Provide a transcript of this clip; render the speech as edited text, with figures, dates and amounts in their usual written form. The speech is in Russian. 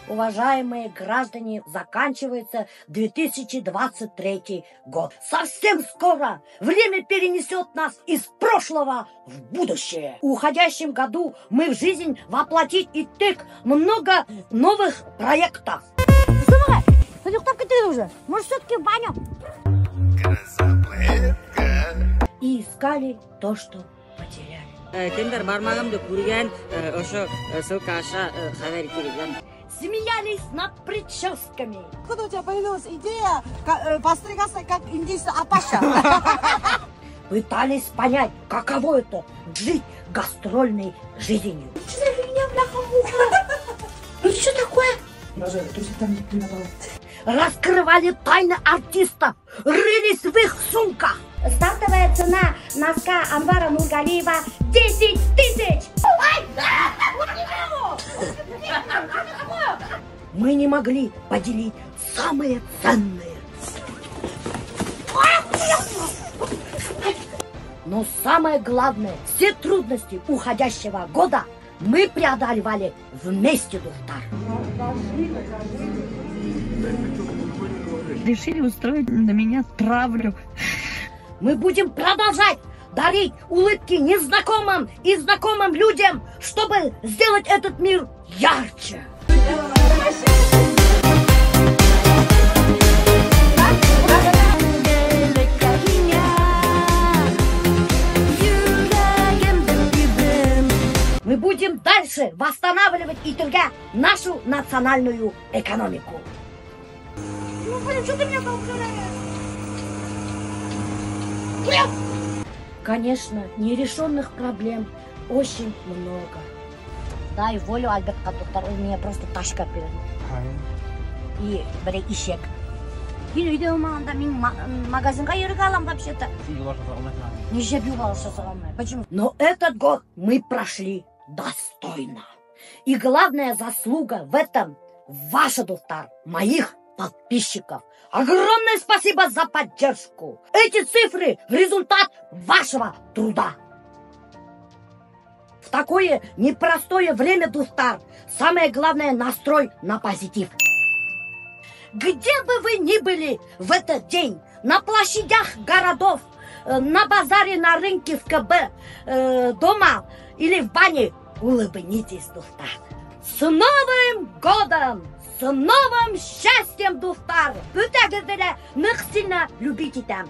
уважаемые граждане, заканчивается 2023 год. Совсем скоро время перенесет нас из прошлого в будущее. В уходящем году мы в жизнь воплотить и тык много новых проектов. Слушай, уйдём уже. Может, все-таки в баню? И искали то, что потеряли. Смеялись над прическами. Откуда у тебя появилась идея постригаться как индийский Апаша? Пытались понять, каково это жить гастрольной жизнью. Что за фигня, бляха-муха? Ну что такое? Даже трусик там не надо. Раскрывали тайны артистов, рылись в их сумках. Стартовая цена носка Анвара Нургалиева 10 000! Мы не могли поделить самые ценные. Но самое главное, все трудности уходящего года мы преодолевали вместе, Духтар. Решили устроить на меня травлю. Мы будем продолжать дарить улыбки незнакомым и знакомым людям, чтобы сделать этот мир ярче. Мы будем дальше восстанавливать и итога нашу национальную экономику. Ну, блин, что ты меня толкаешь? Конечно, нерешенных проблем очень много. Дай волю, Альберт Катуктар, он меня просто ташка берет. И бір ишек. Мен үйде болмағанда мен магазинға ерік алам вообще-то. Неше бюлар жасалмай. Почему? Но этот год мы прошли достойно. И главная заслуга в этом ваша, Духтар, моих подписчиков. Огромное спасибо за поддержку. Эти цифры – результат вашего труда. В такое непростое время, Духтар, самое главное – настрой на позитив. Где бы вы ни были в этот день, на площадях городов, на базаре, на рынке, в КБ, дома или в бане, улыбнитесь, Духтар. С Новым годом! С новым счастьем, Духтар! Бүтәгеҙҙе лә ныҡ сильно любить итәм.